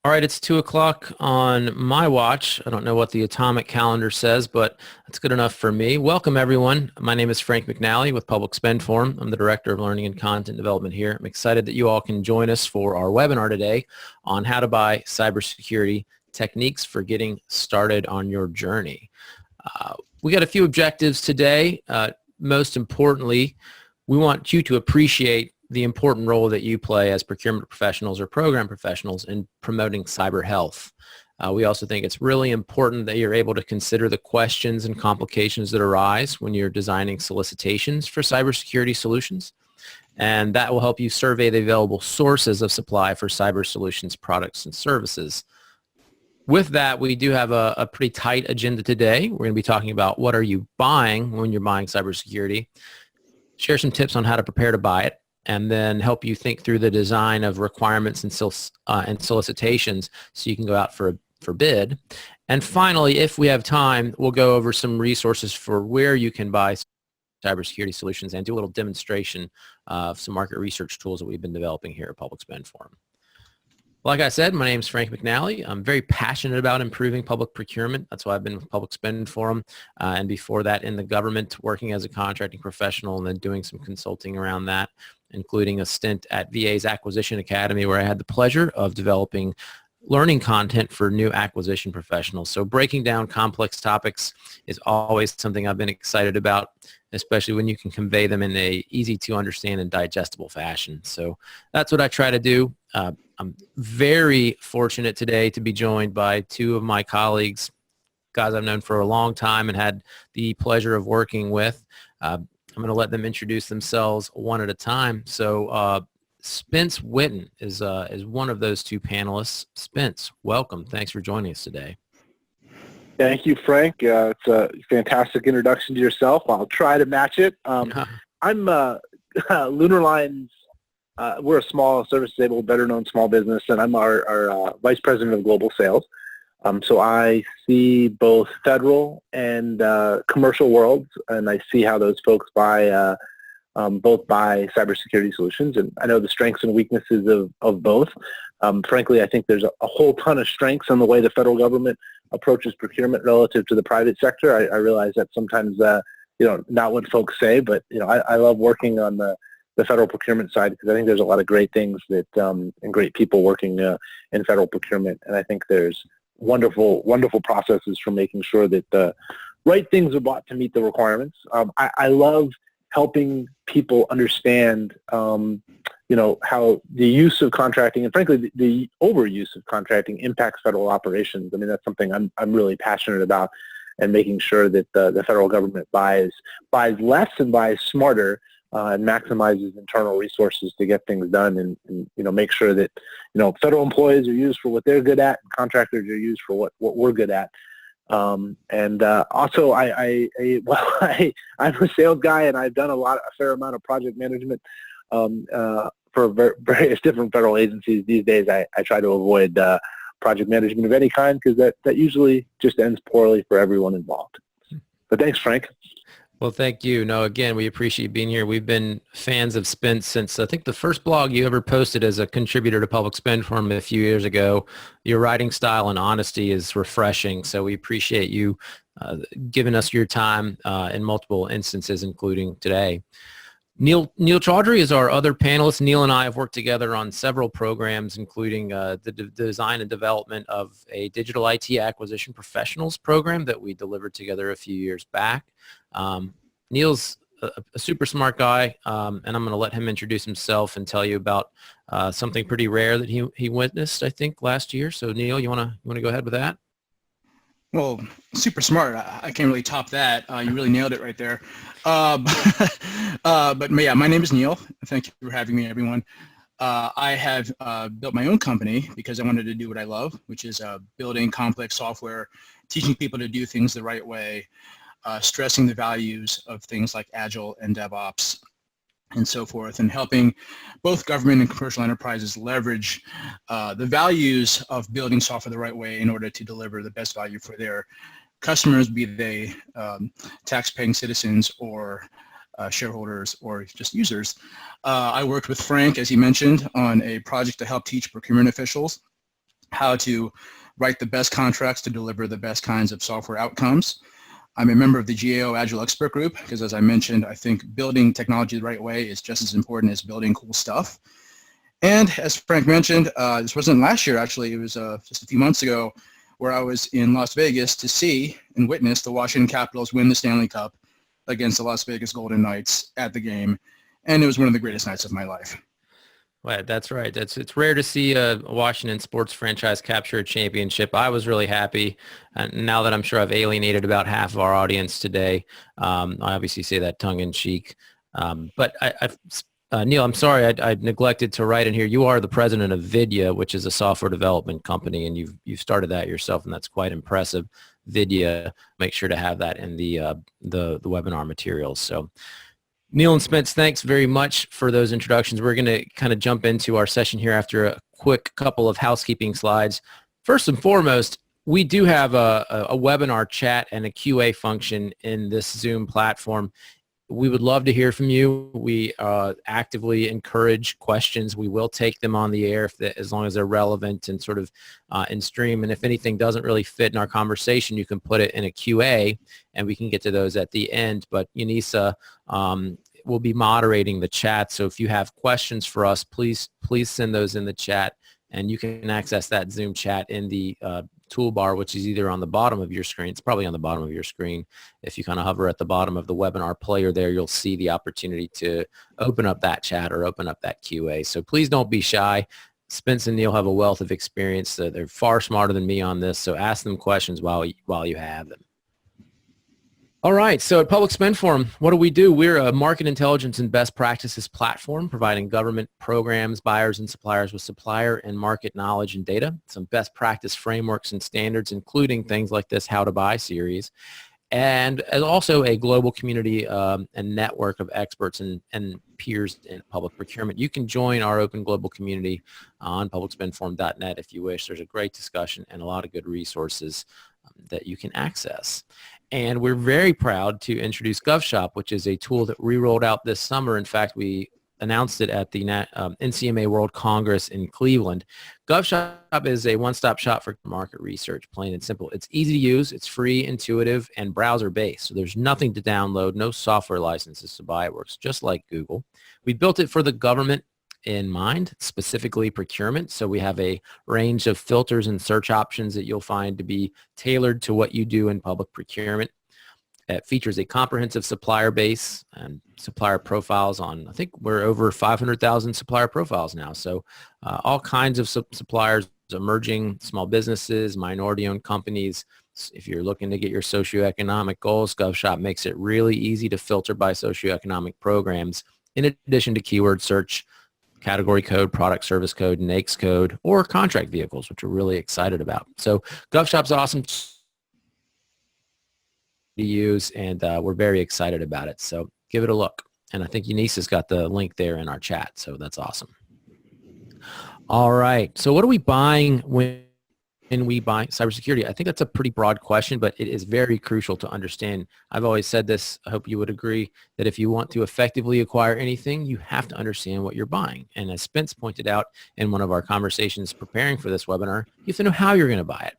All right, it's 2 o'clock on my watch. I don't know what the atomic calendar says, but that's good enough for me. Welcome, everyone. My name is Frank McNally with Public Spend Forum. I'm the Director of Learning and Content Development here. I'm excited that you all can join us for our webinar today on how to buy cybersecurity techniques for getting started on your journey. We got a few objectives today. Most importantly, we want you to appreciate the important role that you play as procurement professionals or program professionals in promoting cyber health. We also think it's really important that you're able to consider the questions and complications that arise when you're designing solicitations for cybersecurity solutions. And that will help you survey the available sources of supply for cyber solutions products and services. With that, we do have a pretty tight agenda today. We're going to be talking about what are you buying when you're buying cybersecurity, share some tips on how to prepare to buy it, and then help you think through the design of requirements and solicitations so you can go out for bid. And finally, if we have time, we'll go over some resources for where you can buy cybersecurity solutions and do a little demonstration of some market research tools that we've been developing here at Public Spend Forum. Like I said, my name is Frank McNally. I'm very passionate about improving public procurement. That's why I've been with Public Spend Forum, and before that in the government, working as a contracting professional and then doing some consulting around that, including a stint at VA's Acquisition Academy, where I had the pleasure of developing learning content for new acquisition professionals. So breaking down complex topics is always something I've been excited about, especially when you can convey them in a easy to understand and digestible fashion. So that's what I try to do. I'm very fortunate today to be joined by two of my colleagues, guys I've known for a long time and had the pleasure of working with. I'm going to let them introduce themselves one at a time. So Spence Witten is one of those two panelists. Spence, welcome. Thanks for joining us today. Thank you, Frank. It's a fantastic introduction to yourself. I'll try to match it. I'm Lunar Lines. We're a small service-disabled, better-known small business, and I'm our Vice President of Global Sales. So I see both federal and commercial worlds, and I see how those folks both buy cybersecurity solutions, and I know the strengths and weaknesses of both. Frankly, I think there's a whole ton of strengths in the way the federal government approaches procurement relative to the private sector. I realize that sometimes, not what folks say, but I love working on the federal procurement side because I think there's a lot of great things that and great people working in federal procurement, and I think there's wonderful processes for making sure that the right things are bought to meet the requirements. I love helping people understand, how the use of contracting and frankly the overuse of contracting impacts federal operations. I mean, that's something I'm really passionate about, and making sure that the federal government buys less and buys smarter. And maximizes internal resources to get things done, and make sure that federal employees are used for what they're good at, and contractors are used for what we're good at. Also, I'm a sales guy, and I've done a fair amount of project management for various different federal agencies. These days, I try to avoid project management of any kind because that usually just ends poorly for everyone involved. But thanks, Frank. Well, thank you. No, again, we appreciate you being here. We've been fans of Spence since I think the first blog you ever posted as a contributor to Public Spend Forum a few years ago. Your writing style and honesty is refreshing, so we appreciate you giving us your time in multiple instances, including today. Neil Chaudhary is our other panelist. Neil and I have worked together on several programs, including the design and development of a digital IT acquisition professionals program that we delivered together a few years back. Neil's a super smart guy, and I'm going to let him introduce himself and tell you about something pretty rare that he witnessed, I think, last year. So, Neil, you want to go ahead with that? Well, super smart. I can't really top that. You really nailed it right there. But yeah, my name is Neil. Thank you for having me, everyone. I have built my own company because I wanted to do what I love, which is building complex software, teaching people to do things the right way, stressing the values of things like Agile and DevOps and so forth, and helping both government and commercial enterprises leverage the values of building software the right way in order to deliver the best value for their customers, be they tax-paying citizens or shareholders or just users. I worked with Frank, as he mentioned, on a project to help teach procurement officials how to write the best contracts to deliver the best kinds of software outcomes. I'm a member of the GAO Agile Expert Group because, as I mentioned, I think building technology the right way is just as important as building cool stuff. And as Frank mentioned, this wasn't last year, actually. It was just a few months ago where I was in Las Vegas to see and witness the Washington Capitals win the Stanley Cup against the Las Vegas Golden Knights at the game. And it was one of the greatest nights of my life. Well, that's right. It's rare to see a Washington sports franchise capture a championship. I was really happy. And now that I'm sure I've alienated about half of our audience today, I obviously say that tongue in cheek. But Neil, I'm sorry, I neglected to write in here. You are the president of Vidya, which is a software development company, and you've started that yourself, and that's quite impressive. Vidya, make sure to have that in the webinar materials. So, Neil and Spence, thanks very much for those introductions. We're going to kind of jump into our session here after a quick couple of housekeeping slides. First and foremost, we do have a webinar chat and a QA function in this Zoom platform. We would love to hear from you. We actively encourage questions. We will take them on the air as long as they're relevant and sort of in stream. And if anything doesn't really fit in our conversation, you can put it in a QA and we can get to those at the end. But Yanisa will be moderating the chat. So if you have questions for us, please send those in the chat, and you can access that Zoom chat in the toolbar, which is either on the bottom of your screen. It's probably on the bottom of your screen. If you kind of hover at the bottom of the webinar player there, you'll see the opportunity to open up that chat or open up that QA. So please don't be shy. Spence and Neil have a wealth of experience. They're far smarter than me on this, so ask them questions while you have them. All right, so at Public Spend Forum, what do? We're a market intelligence and best practices platform providing government programs, buyers, and suppliers with supplier and market knowledge and data, some best practice frameworks and standards, including things like this How to Buy series, and also a global community and network of experts and peers in public procurement. You can join our open global community on publicspendforum.net if you wish. There's a great discussion and a lot of good resources that you can access. And we're very proud to introduce GovShop, which is a tool that we rolled out this summer. In fact, we announced it at the NCMA World Congress in Cleveland. GovShop is a one-stop shop for market research, plain and simple. It's easy to use, it's free, intuitive, and browser-based. So there's nothing to download, no software licenses to buy. It works just like Google. We built it for the government in mind, specifically procurement. So we have a range of filters and search options that you'll find to be tailored to what you do in public procurement. It features a comprehensive supplier base and supplier profiles on, I think we're over 500,000 supplier profiles now. So all kinds of suppliers, emerging small businesses, minority-owned companies. If you're looking to get your socioeconomic goals, GovShop makes it really easy to filter by socioeconomic programs, in addition to keyword search, category code, product service code, NAICS code, or contract vehicles, which we're really excited about. So GovShop's awesome to use, and we're very excited about it. So give it a look. And I think Eunice's got the link there in our chat, so that's awesome. All right, so what are we buying when we buy cybersecurity? I think that's a pretty broad question, but it is very crucial to understand. I've always said this, I hope you would agree, that if you want to effectively acquire anything, you have to understand what you're buying. And as Spence pointed out in one of our conversations preparing for this webinar, you have to know how you're going to buy it.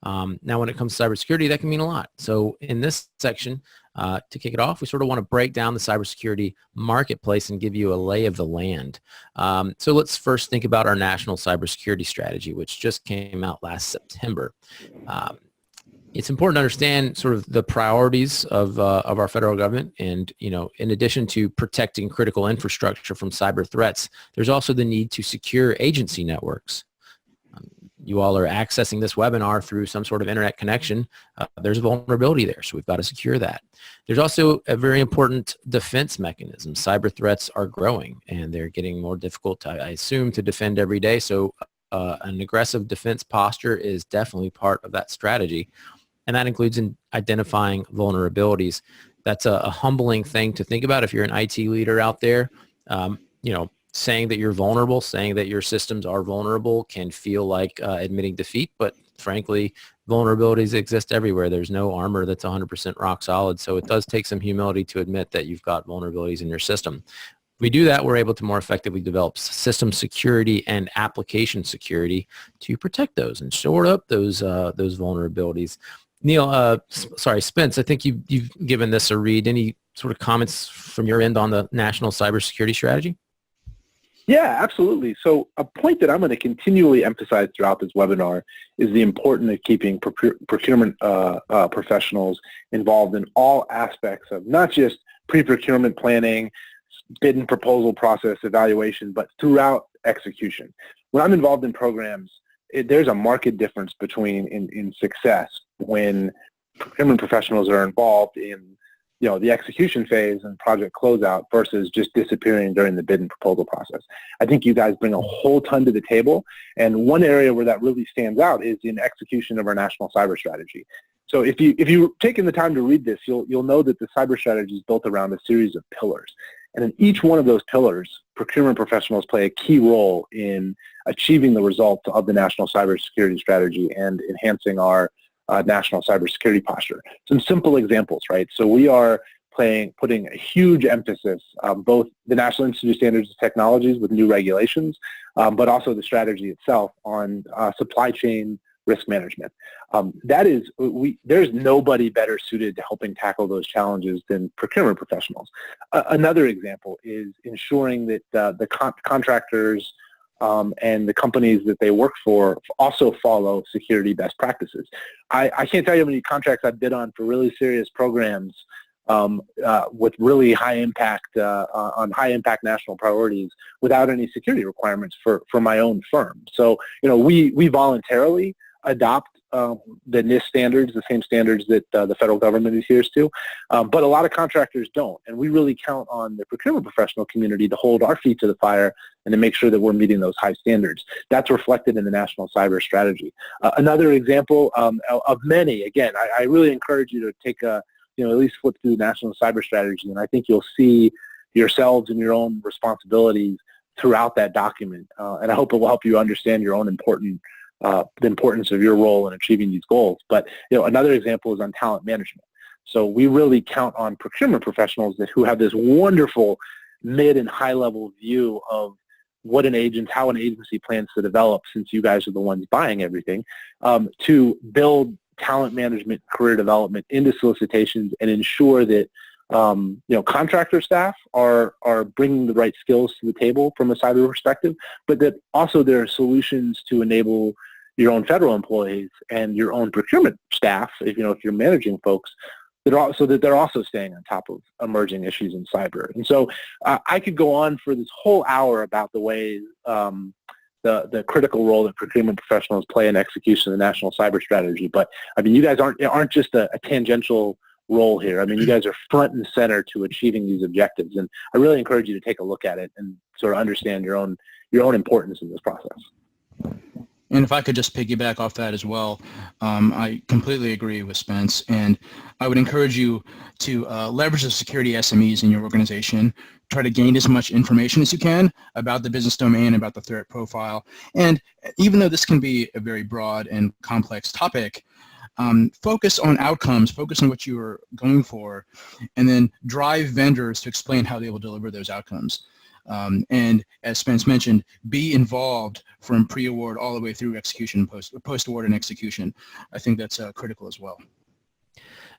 Now, when it comes to cybersecurity, that can mean a lot. So in this section, to kick it off, we sort of want to break down the cybersecurity marketplace and give you a lay of the land. So let's first think about our national cybersecurity strategy, which just came out last September. It's important to understand sort of the priorities of our federal government. And, you know, in addition to protecting critical infrastructure from cyber threats, there's also the need to secure agency networks. You all are accessing this webinar through some sort of internet connection. There's a vulnerability there, so we've got to secure that. There's also a very important defense mechanism. Cyber threats are growing, and they're getting more difficult, I assume, to defend every day. So an aggressive defense posture is definitely part of that strategy, and that includes in identifying vulnerabilities. That's a humbling thing to think about if you're an IT leader out there. You know, saying that you're vulnerable, saying that your systems are vulnerable can feel like admitting defeat, but frankly, vulnerabilities exist everywhere. There's no armor that's 100% rock solid, so it does take some humility to admit that you've got vulnerabilities in your system. we do that, we're able to more effectively develop system security and application security to protect those and shore up those vulnerabilities. Neil, sorry, Spence, I think you've given this a read. Any sort of comments from your end on the national cybersecurity strategy? Yeah, absolutely. So a point that I'm going to continually emphasize throughout this webinar is the importance of keeping procurement professionals involved in all aspects of not just pre-procurement planning, bid and proposal process evaluation, but throughout execution. When I'm involved in programs, there's a marked difference between in success when procurement professionals are involved in the execution phase and project closeout versus just disappearing during the bid and proposal process. I think you guys bring a whole ton to the table, and one area where that really stands out is in execution of our national cyber strategy. So if you've taken the time to read this, you'll know that the cyber strategy is built around a series of pillars. And in each one of those pillars, procurement professionals play a key role in achieving the results of the national cybersecurity strategy and enhancing our national cybersecurity posture. Some simple examples, right? So we are putting a huge emphasis on both the National Institute of Standards and Technologies with new regulations, but also the strategy itself on supply chain risk management. There's nobody better suited to helping tackle those challenges than procurement professionals. Another example is ensuring that the contractors and the companies that they work for also follow security best practices. I can't tell you how many contracts I've bid on for really serious programs with really high impact on high impact national priorities without any security requirements for my own firm. So we voluntarily adopt the NIST standards, the same standards that the federal government adheres to, but a lot of contractors don't, and we really count on the procurement professional community to hold our feet to the fire and to make sure that we're meeting those high standards. That's reflected in the national cyber strategy. Another example of many, again, I really encourage you to take at least flip through the national cyber strategy, and I think you'll see yourselves and your own responsibilities throughout that document, and I hope it will help you understand your own the importance of your role in achieving these goals. But another example is on talent management. So we really count on procurement professionals who have this wonderful mid and high level view of how an agency plans to develop, since you guys are the ones buying everything, to build talent management, career development into solicitations and ensure that contractor staff are bringing the right skills to the table from a cyber perspective, but that also there are solutions to enable your own federal employees and your own procurement staff, if you're managing folks, so that they're also staying on top of emerging issues in cyber. And so I could go on for this whole hour about the ways the critical role that procurement professionals play in execution of the national cyber strategy. But I mean, you guys aren't just a tangential role here. I mean, you guys are front and center to achieving these objectives, and I really encourage you to take a look at it and sort of understand your own importance in this process. And if I could just piggyback off that as well, I completely agree with Spence, and I would encourage you to leverage the security SMEs in your organization, try to gain as much information as you can about the business domain, about the threat profile, and even though this can be a very broad and complex topic, focus on outcomes, focus on what you are going for, and then drive vendors to explain how they will deliver those outcomes. And as Spence mentioned, be involved from pre-award all the way through execution, post-award and execution. I think that's critical as well.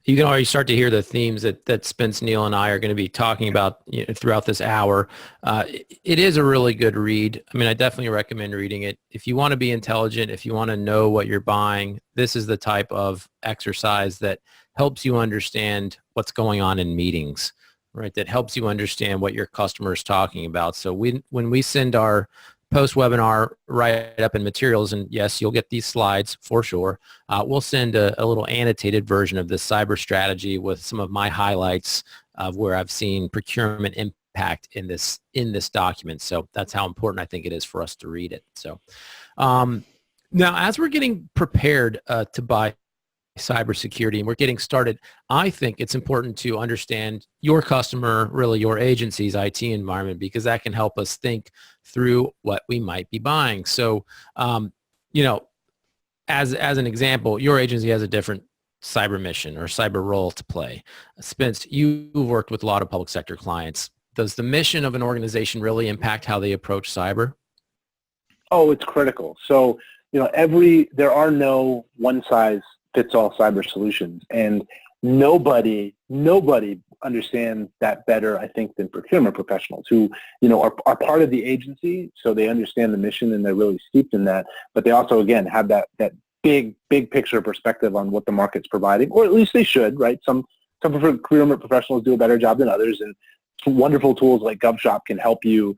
You can already start to hear the themes that Spence, Neil, and I are going to be talking about throughout this hour. It is a really good read. I mean, I definitely recommend reading it. If you want to be intelligent, if you want to know what you're buying, this is the type of exercise that helps you understand what's going on in meetings, right? That helps you understand what your customer is talking about. So when we send our post-webinar write-up and materials, and yes, you'll get these slides for sure, we'll send a little annotated version of this cyber strategy with some of my highlights of where I've seen procurement impact in this document. So that's how important I think it is for us to read it. So now, as we're getting prepared to buy cybersecurity and we're getting started, I think it's important to understand your customer, really your agency's IT environment, because that can help us think through what we might be buying. So, as an example, your agency has a different cyber mission or cyber role to play. Spence, you've worked with a lot of public sector clients. does the mission of an organization really impact how they approach cyber? Oh, it's critical. So, there are no one-size-fits-all cyber solutions, and nobody understands that better, I think, than procurement professionals who, are part of the agency, so they understand the mission and they're really steeped in that, but they also, again, have that big picture perspective on what the market's providing, or at least they should, right? Some procurement professionals do a better job than others, and some wonderful tools like GovShop can help you,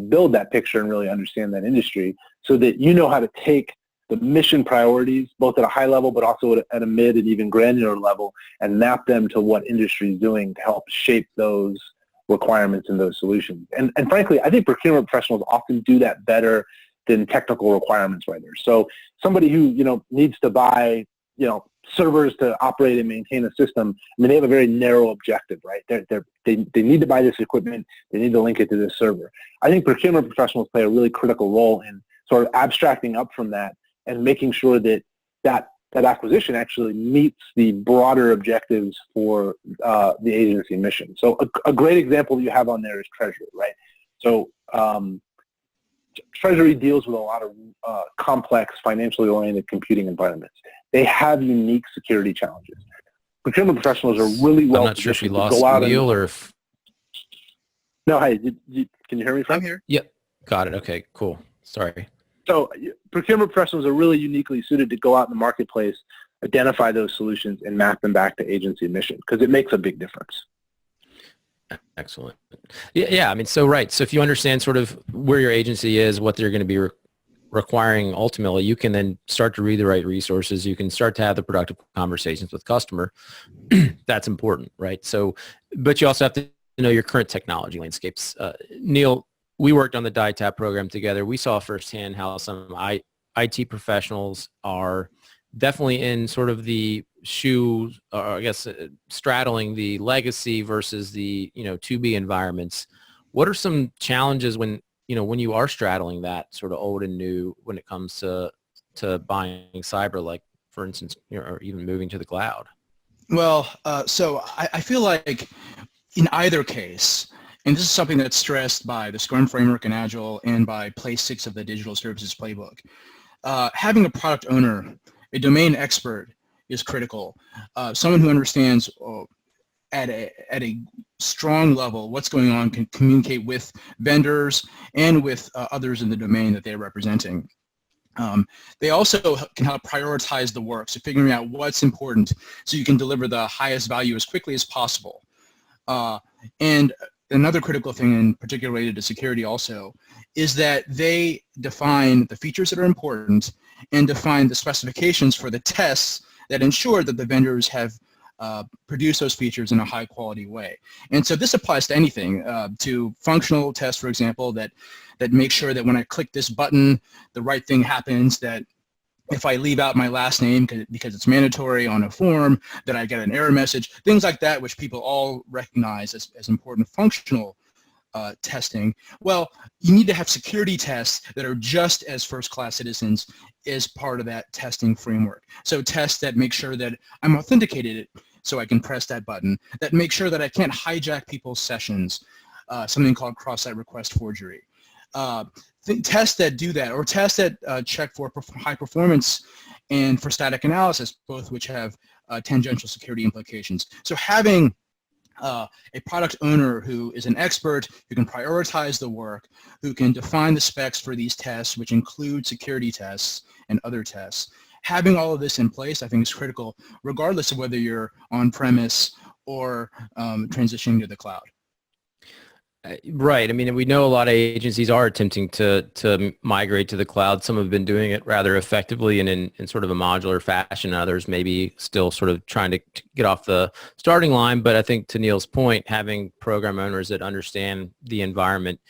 build that picture and really understand that industry so that you know how to take the mission priorities, both at a high level, but also at a mid and even granular level, and map them to what industry is doing to help shape those requirements and those solutions. And frankly, I think procurement professionals often do that better than technical requirements writers. So somebody who, needs to buy, servers to operate and maintain a system, they have a very narrow objective, right? They need to buy this equipment. They need to link it to this server. I think procurement professionals play a really critical role in sort of abstracting up from that and making sure that acquisition actually meets the broader objectives for the agency mission. So a great example you have on there is Treasury, right? So Treasury deals with a lot of complex, financially oriented computing environments. They have unique security challenges. Procurement professionals are really well I'm not sure if we positioned to lost go out Neil and... or if... No, hey, can you hear me, Frank? I'm here. Yep, got it. Okay, cool. Sorry. So procurement professionals are really uniquely suited to go out in the marketplace, identify those solutions, and map them back to agency mission because it makes a big difference. Excellent. Yeah. So right. So if you understand sort of where your agency is, what they're going to be requiring ultimately, you can then start to read the right resources. You can start to have the productive conversations with customer. That's important, right? So, but you also have to know your current technology landscapes. Neil, we worked on the DITAP program together. We saw firsthand how some IT professionals are definitely in sort of the shoes, or I guess straddling the legacy versus the, to-be environments. What are some challenges when you are straddling that sort of old and new when it comes to buying cyber, like for instance, or even moving to the cloud? Well, so I feel like in either case, and this is something that's stressed by the Scrum Framework and Agile and by Place 6 of the Digital Services Playbook, having a product owner, a domain expert, is critical. Someone who understands at a strong level what's going on, can communicate with vendors and with others in the domain that they're representing. They also can help prioritize the work, so figuring out what's important so you can deliver the highest value as quickly as possible. And another critical thing, in particular related to security also, is that they define the features that are important and define the specifications for the tests that ensure that the vendors have produced those features in a high quality way. And so this applies to anything, to functional tests, for example, that make sure that when I click this button, the right thing happens, that if I leave out my last name because it's mandatory on a form, that I get an error message, things like that, which people all recognize as important functional testing. Well, you need to have security tests that are just as first-class citizens as part of that testing framework. So tests that make sure that I'm authenticated so I can press that button, that make sure that I can't hijack people's sessions, something called cross-site request forgery. Tests that do that, or tests that check for high performance and for static analysis, both which have tangential security implications. So having a product owner who is an expert, who can prioritize the work, who can define the specs for these tests, which include security tests and other tests. Having all of this in place, I think, is critical, regardless of whether you're on-premise or transitioning to the cloud. Right. I mean, we know a lot of agencies are attempting to migrate to the cloud. Some have been doing it rather effectively and in sort of a modular fashion. Others maybe still sort of trying to get off the starting line. But I think to Neil's point, having program owners that understand the environment,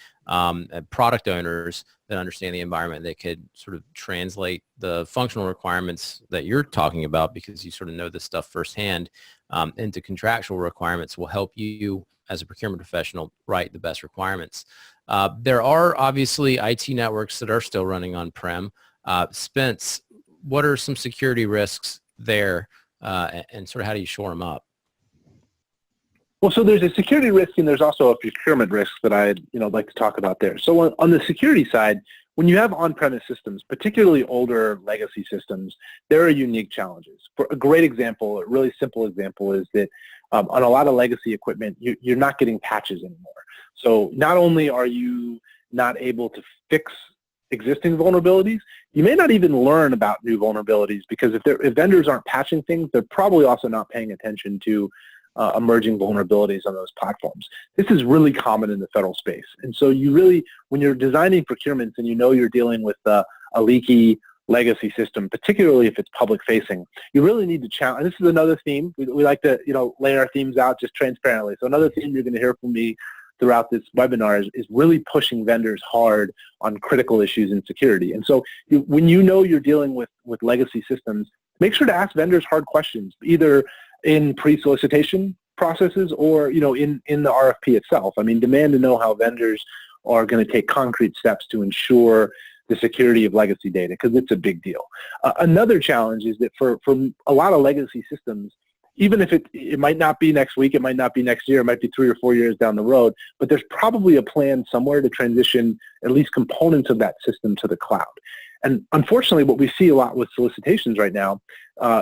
product owners that understand the environment, that could sort of translate the functional requirements that you're talking about, because you sort of know this stuff firsthand, into contractual requirements, will help you as a procurement professional write the best requirements. There are obviously IT networks that are still running on-prem. Spence, what are some security risks there, and sort of how do you shore them up? Well, so there's a security risk and there's also a procurement risk that I'd like to talk about there. So on the security side, when you have on-premise systems, particularly older legacy systems, there are unique challenges. For a great example, a really simple example is that on a lot of legacy equipment, you're not getting patches anymore. So not only are you not able to fix existing vulnerabilities, you may not even learn about new vulnerabilities because if vendors aren't patching things, they're probably also not paying attention to emerging vulnerabilities on those platforms. This is really common in the federal space. And so you really, when you're designing procurements and you're dealing with a leaky legacy system, particularly if it's public facing, you really need to challenge. And this is another theme. We like to, lay our themes out just transparently. So another theme you're going to hear from me throughout this webinar is really pushing vendors hard on critical issues in security. And so when you're dealing with legacy systems, make sure to ask vendors hard questions, either in pre-solicitation processes or, in the RFP itself. I mean, demand to know how vendors are going to take concrete steps to ensure the security of legacy data, because it's a big deal. Another challenge is that for a lot of legacy systems, even if it might not be next week, it might not be next year, it might be 3 or 4 years down the road, but there's probably a plan somewhere to transition at least components of that system to the cloud. And unfortunately, what we see a lot with solicitations right now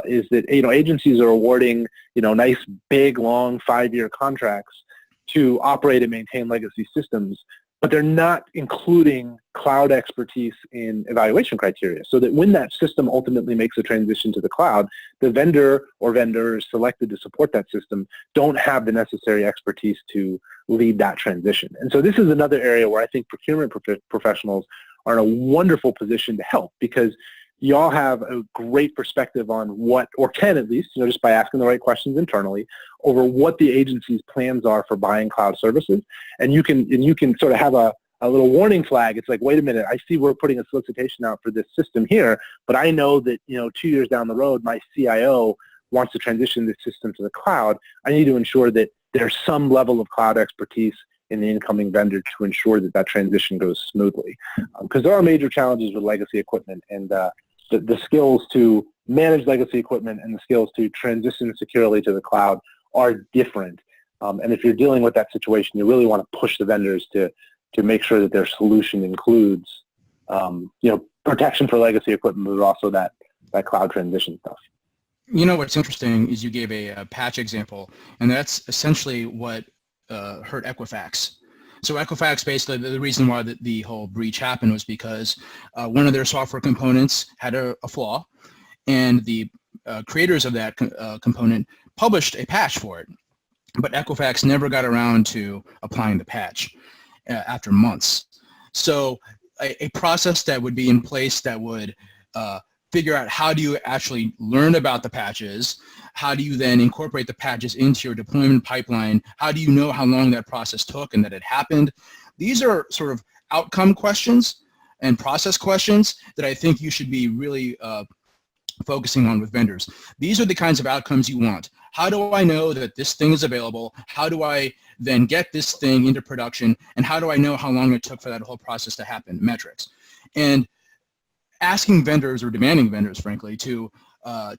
is that agencies are awarding nice, big, long 5-year contracts to operate and maintain legacy systems, but they're not including cloud expertise in evaluation criteria, so that when that system ultimately makes a transition to the cloud, the vendor or vendors selected to support that system don't have the necessary expertise to lead that transition. And so this is another area where I think procurement professionals are in a wonderful position to help, because you all have a great perspective on what, or can at least, just by asking the right questions internally, over what the agency's plans are for buying cloud services. And you can sort of have a little warning flag. It's like, wait a minute, I see we're putting a solicitation out for this system here, but I know that, 2 years down the road, my CIO wants to transition this system to the cloud. I need to ensure that there's some level of cloud expertise in the incoming vendor to ensure that transition goes smoothly. Because there are major challenges with legacy equipment, and the skills to manage legacy equipment and the skills to transition securely to the cloud are different. And if you're dealing with that situation, you really want to push the vendors to make sure that their solution includes, protection for legacy equipment, but also that cloud transition stuff. What's interesting is you gave a patch example, and that's essentially what hurt Equifax. So Equifax, basically, the reason why the whole breach happened was because one of their software components had a flaw, and the creators of that component published a patch for it. But Equifax never got around to applying the patch after months. So a process that would be in place that would figure out how do you actually learn about the patches, how do you then incorporate the patches into your deployment pipeline, how do you know how long that process took and that it happened. These are sort of outcome questions and process questions that I think you should be really focusing on with vendors. These are the kinds of outcomes you want. How do I know that this thing is available? How do I then get this thing into production? And how do I know how long it took for that whole process to happen? Metrics. And asking vendors, or demanding vendors, frankly, to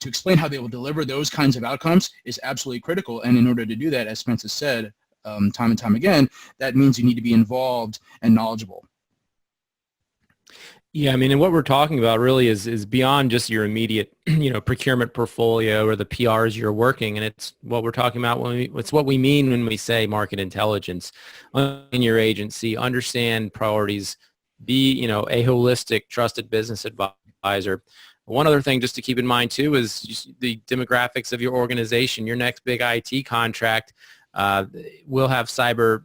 explain how they will deliver those kinds of outcomes is absolutely critical. And in order to do that, as Spence has said time and time again, that means you need to be involved and knowledgeable. Yeah, I mean, and what we're talking about really is beyond just your immediate, procurement portfolio or the PRs you're working, and it's what we're talking about it's what we mean when we say market intelligence in your agency. Understand priorities, be, a holistic, trusted business advisor. One other thing just to keep in mind too is just the demographics of your organization. Your next big IT contract will have cyber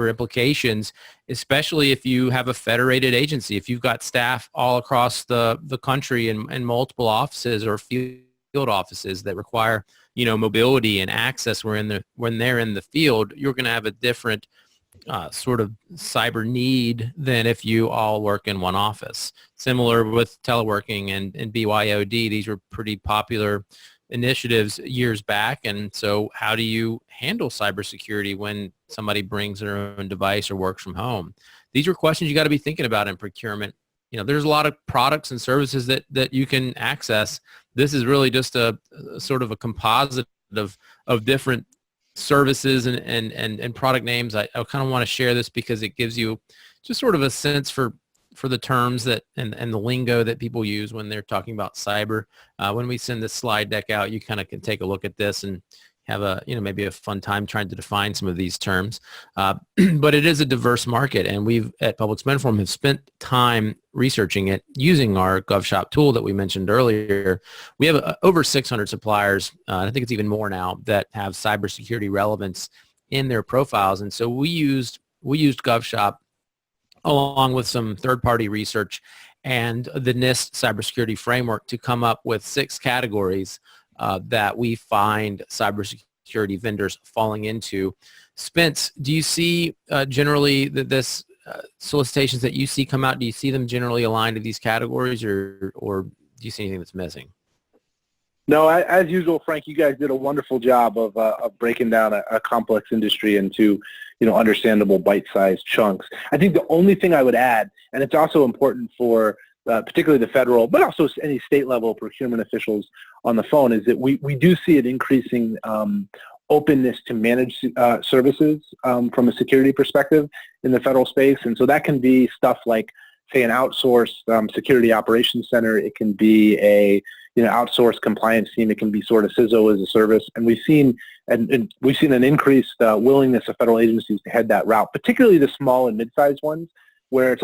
implications, especially if you have a federated agency. If you've got staff all across the country and multiple offices or field offices that require, mobility and access when they're in the field, you're going to have a different sort of cyber need than if you all work in one office. Similar with teleworking and BYOD. These were pretty popular initiatives years back. And so how do you handle cybersecurity when somebody brings their own device or works from home? These are questions you got to be thinking about in procurement. There's a lot of products and services that you can access. This is really just a sort of a composite of different services and product names. I kind of want to share this because it gives you just sort of a sense for the terms that and the lingo that people use when they're talking about cyber. When we send this slide deck out, you kind of can take a look at this and have a, maybe a fun time trying to define some of these terms. But it is a diverse market, and we've at Public Spend Forum have spent time researching it using our GovShop tool that we mentioned earlier. We have over 600 suppliers, I think it's even more now, that have cybersecurity relevance in their profiles. And so we used GovShop along with some third-party research and the NIST cybersecurity framework to come up with 6 categories that we find cybersecurity vendors falling into. Spence, do you see generally this solicitations that you see come out, do you see them generally aligned to these categories, or do you see anything that's missing? No, as usual, Frank, you guys did a wonderful job of breaking down a complex industry into understandable bite-sized chunks. I think the only thing I would add, and it's also important for particularly the federal, but also any state-level procurement officials on the phone, is that we do see an increasing openness to manage services from a security perspective in the federal space. And so that can be stuff like, say, an outsourced security operations center. It can be a outsourced compliance team. It can be sort of CISO as a service. And we've seen an increased willingness of federal agencies to head that route, particularly the small and mid-sized ones, where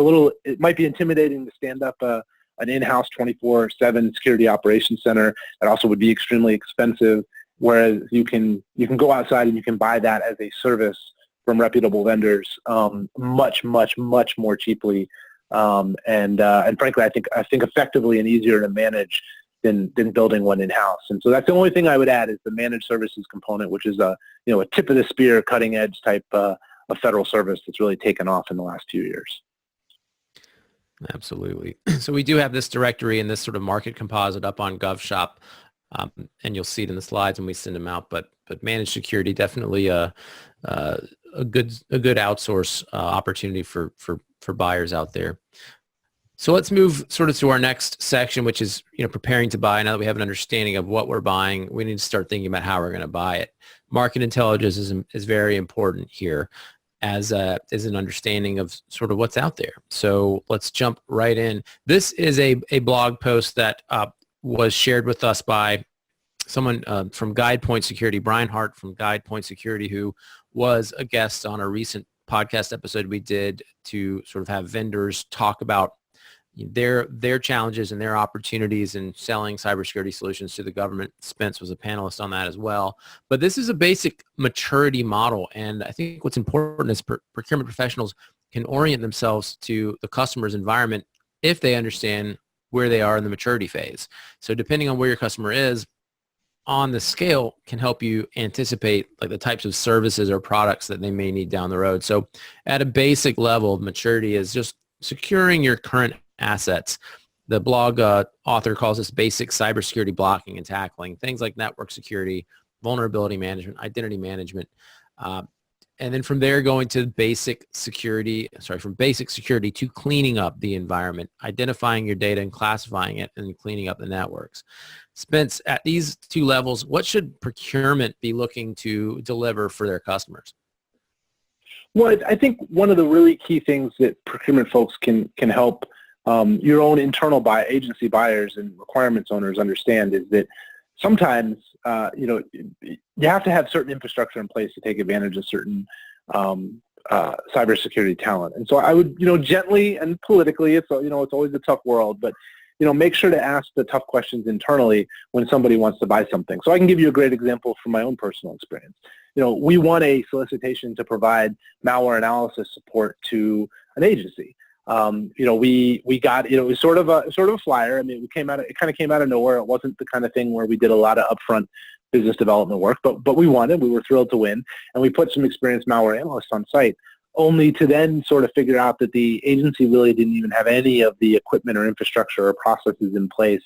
it might be intimidating to stand up an in-house 24/7 security operations center. That also would be extremely expensive, whereas you can go outside and you can buy that as a service from reputable vendors much more cheaply, and frankly, I think effectively and easier to manage than building one in-house. And so that's the only thing I would add, is the managed services component, which is a tip of the spear, cutting edge type of federal service that's really taken off in the last few years. Absolutely. So we do have this directory and this sort of market composite up on GovShop, and you'll see it in the slides when we send them out. But managed security, definitely a good outsource opportunity for buyers out there. So let's move sort of to our next section, which is preparing to buy. Now that we have an understanding of what we're buying, we need to start thinking about how we're going to buy it. Market intelligence is very important here, as an understanding of sort of what's out there. So let's jump right in. This is a blog post that was shared with us by someone from GuidePoint Security, Brian Hart from GuidePoint Security, who was a guest on a recent podcast episode we did to sort of have vendors talk about their challenges and their opportunities in selling cybersecurity solutions to the government. Spence was a panelist on that as well. But this is a basic maturity model, and I think what's important is procurement professionals can orient themselves to the customer's environment if they understand where they are in the maturity phase. So depending on where your customer is on the scale can help you anticipate like the types of services or products that they may need down the road. So at a basic level, maturity is just securing your current assets. The blog author calls this basic cybersecurity blocking and tackling, things like network security, vulnerability management, identity management, and then from there going to from basic security to cleaning up the environment, identifying your data and classifying it, and cleaning up the networks. Spence, at these 2 levels, what should procurement be looking to deliver for their customers? Well, I think one of the really key things that procurement folks can help your own internal agency buyers and requirements owners understand is that sometimes you have to have certain infrastructure in place to take advantage of certain cybersecurity talent. And so I would gently and politically, it's always a tough world, but make sure to ask the tough questions internally when somebody wants to buy something. So I can give you a great example from my own personal experience. We won a solicitation to provide malware analysis support to an agency. We got, it was sort of a flyer. I mean, it kind of came out of nowhere. It wasn't the kind of thing where we did a lot of upfront business development work, but we won it. We were thrilled to win, and we put some experienced malware analysts on site, only to then sort of figure out that the agency really didn't even have any of the equipment or infrastructure or processes in place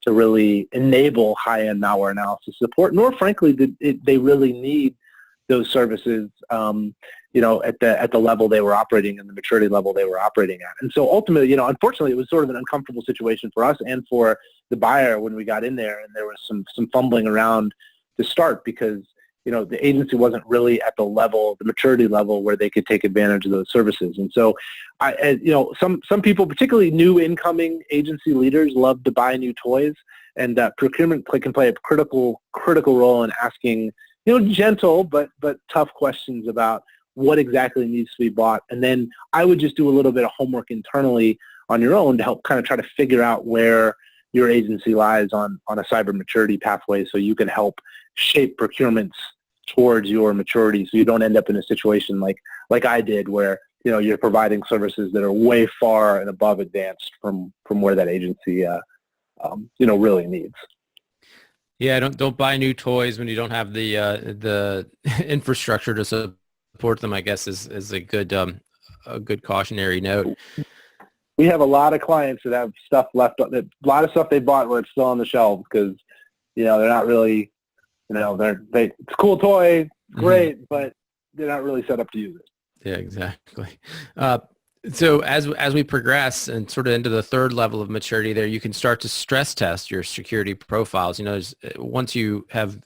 to really enable high-end malware analysis support, nor frankly did they really need those services at the level they were operating and the maturity level they were operating at. And so ultimately, unfortunately, it was sort of an uncomfortable situation for us and for the buyer when we got in there, and there was some fumbling around to start because, the agency wasn't really at the maturity level where they could take advantage of those services. And so, some people, particularly new incoming agency leaders, love to buy new toys, and procurement can play a critical role in asking, gentle but tough questions about what exactly needs to be bought. And then I would just do a little bit of homework internally on your own to help kind of try to figure out where your agency lies on a cyber maturity pathway, so you can help shape procurements towards your maturity, so you don't end up in a situation like I did, where you're providing services that are way far and above advanced from where that agency really needs. Yeah, don't buy new toys when you don't have the infrastructure to support them, I guess is a good cautionary note. We have a lot of clients that have stuff left, a lot of stuff they bought where it's still on the shelf because, they're not really, it's a cool toy, great, but they're not really set up to use it. Yeah, exactly. So as we progress and sort of into the third level of maturity there, you can start to stress test your security profiles. Once you have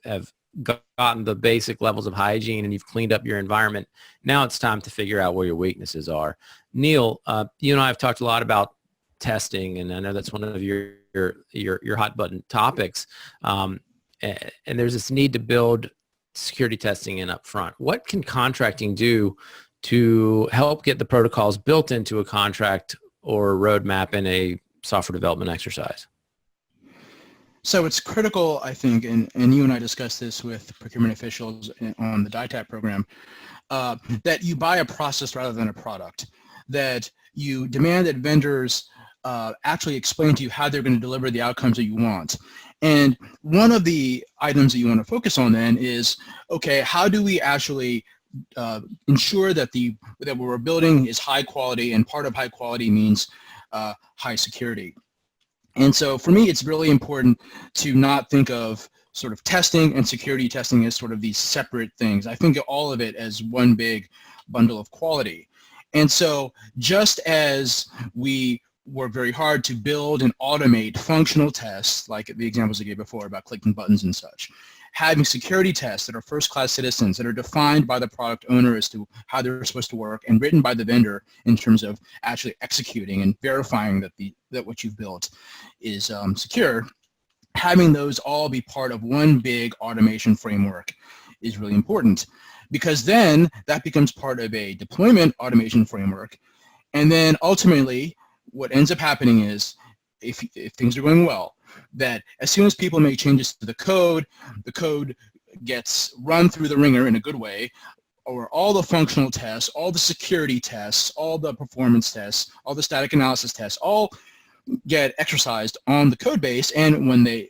gotten the basic levels of hygiene and you've cleaned up your environment, now it's time to figure out where your weaknesses are. Neil, you and I have talked a lot about testing, and I know that's one of your hot button topics. And there's this need to build security testing in up front. What can contracting do to help get the protocols built into a contract or roadmap in a software development exercise? So it's critical, I think, and you and I discussed this with procurement officials on the DITAP program, that you buy a process rather than a product, that you demand that vendors actually explain to you how they're going to deliver the outcomes that you want. And one of the items that you want to focus on then is, okay, how do we actually ensure that what we're building is high quality, and part of high quality means high security. And so for me, it's really important to not think of sort of testing and security testing as sort of these separate things. I think of all of it as one big bundle of quality. And so just as we work very hard to build and automate functional tests, like the examples I gave before about clicking buttons and such, having security tests that are first-class citizens, that are defined by the product owner as to how they're supposed to work, and written by the vendor in terms of actually executing and verifying that what you've built is secure, having those all be part of one big automation framework is really important, because then that becomes part of a deployment automation framework. And then ultimately, what ends up happening is, if things are going well, that as soon as people make changes to the code gets run through the ringer in a good way, or all the functional tests, all the security tests, all the performance tests, all the static analysis tests, all get exercised on the code base, and when they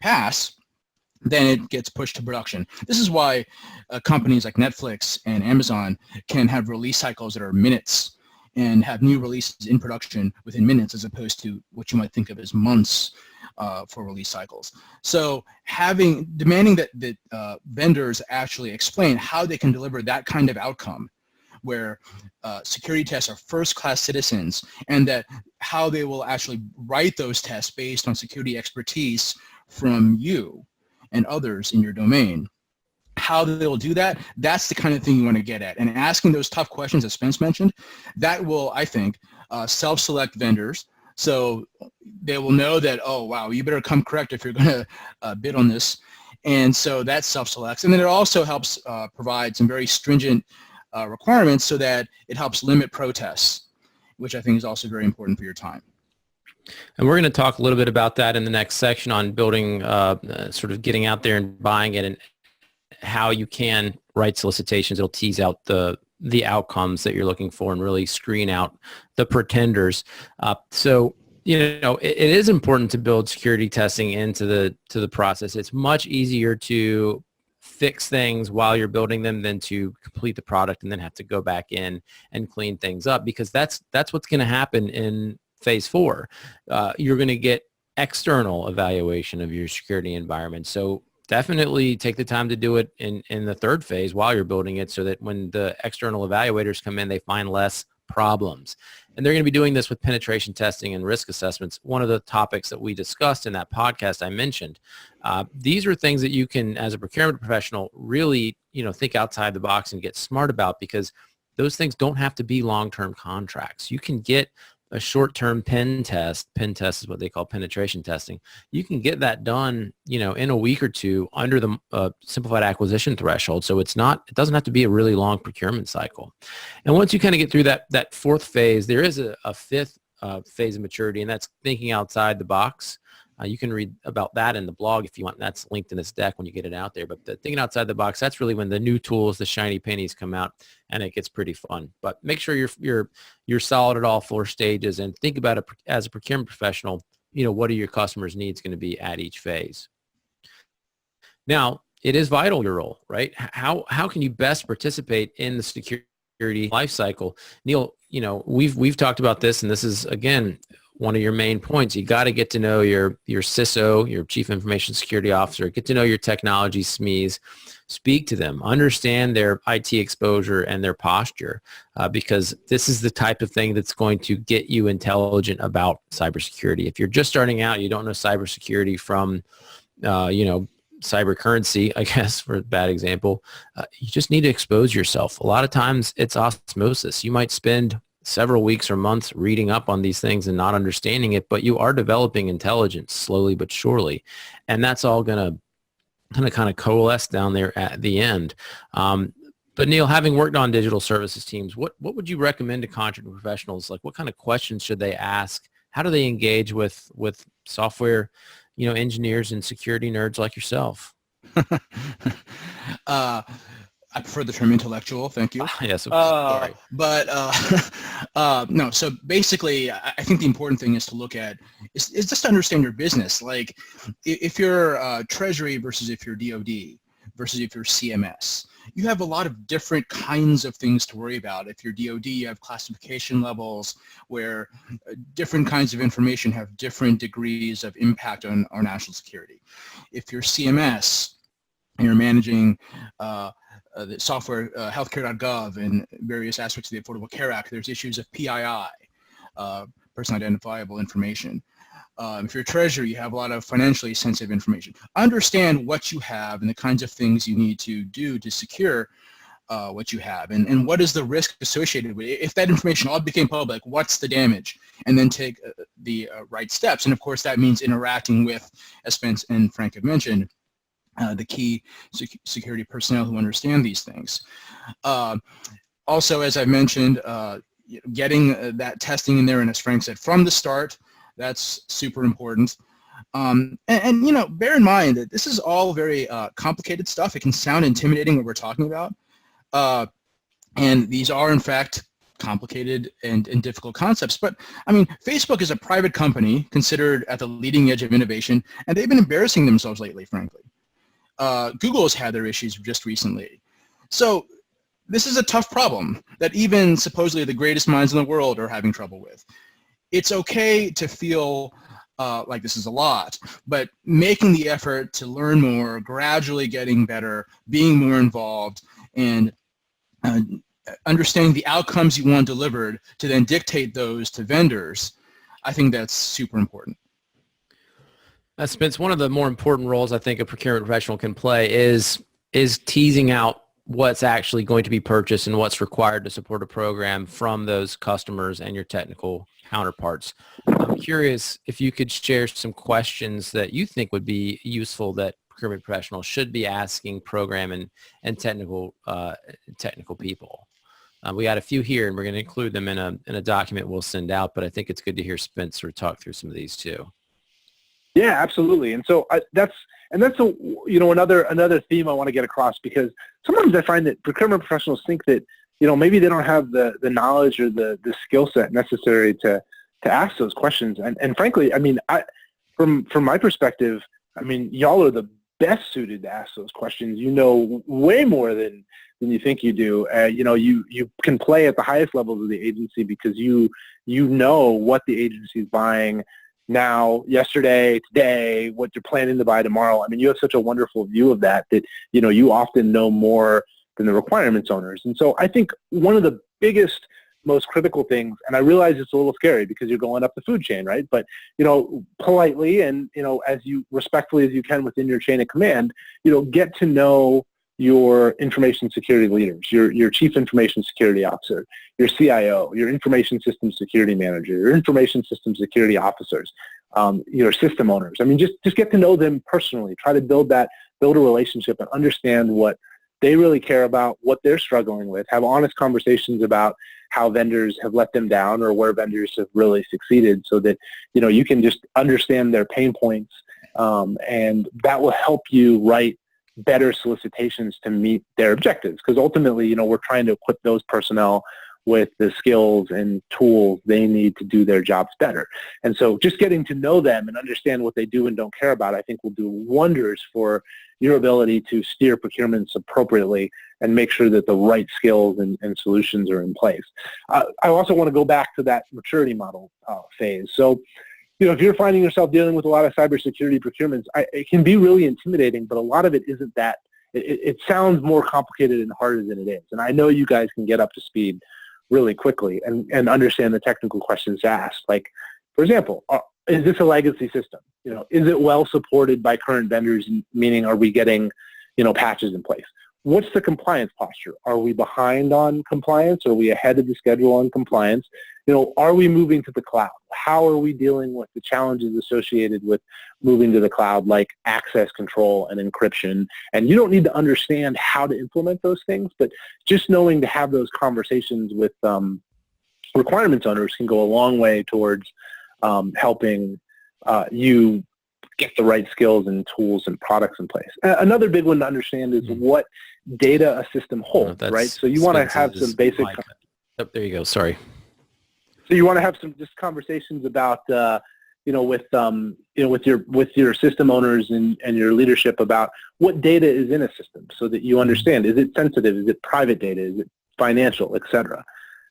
pass, then it gets pushed to production. This is why companies like Netflix and Amazon can have release cycles that are minutes, and have new releases in production within minutes, as opposed to what you might think of as months for release cycles. So demanding that vendors actually explain how they can deliver that kind of outcome, where security tests are first-class citizens, and that how they will actually write those tests based on security expertise from you and others in your domain. How they'll do that, that's the kind of thing you want to get at. And asking those tough questions, as Spence mentioned, that will, I think, self-select vendors. So they will know that, oh, wow, you better come correct if you're going to bid on this. And so that self-selects. And then it also helps provide some very stringent requirements so that it helps limit protests, which I think is also very important for your time. And we're going to talk a little bit about that in the next section on building, sort of getting out there and buying it, and how you can write solicitations. It'll tease out the outcomes that you're looking for and really screen out the pretenders. So, it is important to build security testing into the process. It's much easier to fix things while you're building them than to complete the product and then have to go back in and clean things up, because that's what's going to happen in phase 4. You're going to get external evaluation of your security environment. So definitely take the time to do it in the third phase while you're building it, so that when the external evaluators come in, they find less problems. And they're going to be doing this with penetration testing and risk assessments. One of the topics that we discussed in that podcast I mentioned, these are things that you can, as a procurement professional, really, think outside the box and get smart about, because those things don't have to be long-term contracts. You can get a short-term pen test is what they call penetration testing. You can get that done, in a week or two under the simplified acquisition threshold. So it doesn't have to be a really long procurement cycle. And once you kind of get through that fourth phase, there is a fifth phase of maturity, and that's thinking outside the box. You can read about that in the blog if you want. That's linked in this deck when you get it out there. But the thinking outside the box, that's really when the new tools, the shiny pennies come out, and it gets pretty fun. But make sure you're solid at all four stages, and think about it as a procurement professional. What are your customers' needs going to be at each phase? Now, it is vital, your role, right? How can you best participate in the security life cycle? Neil, we've talked about this, and this is, again, one of your main points. You got to get to know your CISO, your Chief Information Security Officer, get to know your technology SMEs, speak to them, understand their IT exposure and their posture, because this is the type of thing that's going to get you intelligent about cybersecurity. If you're just starting out, you don't know cybersecurity from, cyber currency, I guess, for a bad example, you just need to expose yourself. A lot of times it's osmosis. You might spend several weeks or months reading up on these things and not understanding it, but you are developing intelligence slowly but surely. And that's all going to kind of coalesce down there at the end. But Neil, having worked on digital services teams, what would you recommend to contract professionals? Like, what kind of questions should they ask? How do they engage with software, engineers and security nerds like yourself? I prefer the term intellectual. Thank you. Yes, sorry. But no. So basically, I think the important thing is to look at is just to understand your business. Like, if you're Treasury versus if you're DoD versus if you're CMS, you have a lot of different kinds of things to worry about. If you're DoD, you have classification levels where different kinds of information have different degrees of impact on our national security. If you're CMS and you're managing the software, healthcare.gov, and various aspects of the Affordable Care Act, there's issues of PII, person identifiable information. If you're Treasury, you have a lot of financially sensitive information. Understand what you have and the kinds of things you need to do to secure what you have, and what is the risk associated with it. If that information all became public, what's the damage? And then take the right steps. And of course, that means interacting with, as Spence and Frank have mentioned, the key security personnel who understand these things. Also, as I mentioned, getting that testing in there, and as Frank said, from the start, that's super important. And bear in mind that this is all very complicated stuff. It can sound intimidating what we're talking about. And these are, in fact, complicated and difficult concepts. But, I mean, Facebook is a private company considered at the leading edge of innovation, and they've been embarrassing themselves lately, frankly. Google has had their issues just recently. So this is a tough problem that even supposedly the greatest minds in the world are having trouble with. It's okay to feel like this is a lot, but making the effort to learn more, gradually getting better, being more involved, and understanding the outcomes you want delivered to then dictate those to vendors, I think that's super important. Spence, one of the more important roles I think a procurement professional can play is teasing out what's actually going to be purchased and what's required to support a program from those customers and your technical counterparts. I'm curious if you could share some questions that you think would be useful that procurement professionals should be asking program and technical people. We got a few here, and we're going to include them in a document we'll send out, but I think it's good to hear Spencer talk through some of these too. Yeah, absolutely. And so that's another theme I want to get across, because sometimes I find that procurement professionals think that, maybe they don't have the knowledge or the skill set necessary to ask those questions. And frankly, I mean, from my perspective, I mean, y'all are the best suited to ask those questions. You know way more than you think you do. You can play at the highest levels of the agency because you know what the agency is buying now, yesterday, today, what you're planning to buy tomorrow. I mean, you have such a wonderful view of that you often know more than the requirements owners. And so I think one of the biggest most critical things. And I realize it's a little scary because you're going up the food chain, right? But, politely and, as you respectfully as you can within your chain of command, get to know your information security leaders, your chief information security officer, your CIO, your information systems security manager, your information systems security officers, your system owners. I mean, just get to know them personally. Try to build a relationship and understand what they really care about, what they're struggling with. Have honest conversations about how vendors have let them down or where vendors have really succeeded, so that you can just understand their pain points, and that will help you write better solicitations to meet their objectives. Because ultimately, we're trying to equip those personnel with the skills and tools they need to do their jobs better. And so just getting to know them and understand what they do and don't care about, I think will do wonders for your ability to steer procurements appropriately and make sure that the right skills and solutions are in place. I also want to go back to that maturity model phase. So, if you're finding yourself dealing with a lot of cybersecurity procurements, it can be really intimidating, but a lot of it isn't that. It sounds more complicated and harder than it is. And I know you guys can get up to speed really quickly and understand the technical questions asked. Like, for example, is this a legacy system? Is it well supported by current vendors, meaning are we getting, patches in place? What's the compliance posture? Are we behind on compliance? Are we ahead of the schedule on compliance? Are we moving to the cloud? How are we dealing with the challenges associated with moving to the cloud, like access control and encryption? And you don't need to understand how to implement those things, but just knowing to have those conversations with requirements owners can go a long way towards helping you get the right skills and tools and products in place. Another big one to understand is what data a system holds, right? So you want to have some basic... Oh, there you go. Sorry. So you want to have some just conversations about, with your system owners and your leadership about what data is in a system, so that you understand, is it sensitive, is it private data, is it financial, et cetera.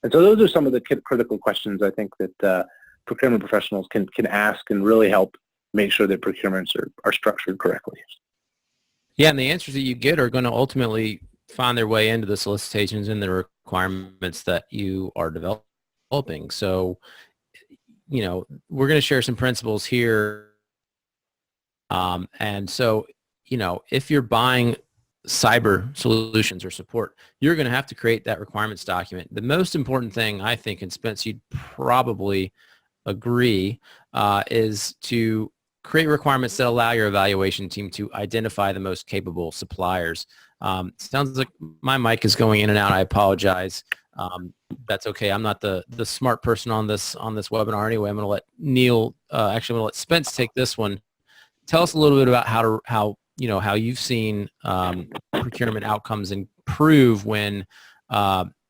And so those are some of the critical questions I think that procurement professionals can ask and really help make sure that procurements are structured correctly. Yeah, and the answers that you get are going to ultimately find their way into the solicitations and the requirements that you are developing. So, we're going to share some principles here. And so, if you're buying cyber solutions or support, you're going to have to create that requirements document. The most important thing, I think, and Spence, you'd probably agree, is to create requirements that allow your evaluation team to identify the most capable suppliers. Sounds like my mic is going in and out. I apologize. That's okay. I'm not the smart person on this webinar anyway. I'm going to let Neil, actually I'm going to let Spence take this one. Tell us a little bit about how you've seen procurement outcomes improve when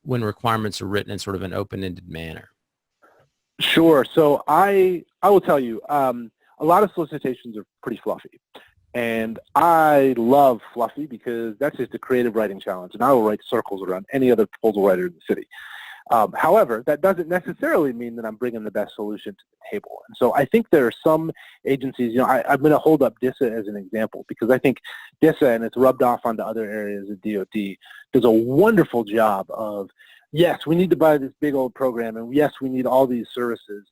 requirements are written in sort of an open-ended manner. Sure. So I will tell you, a lot of solicitations are pretty fluffy. And I love fluffy because that's just a creative writing challenge, and I will write circles around any other proposal writer in the city. However, that doesn't necessarily mean that I'm bringing the best solution to the table. And so I think there are some agencies, I'm going to hold up DISA as an example, because I think DISA, and it's rubbed off onto other areas of DoD, does a wonderful job of, yes, we need to buy this big old program, and yes, we need all these services.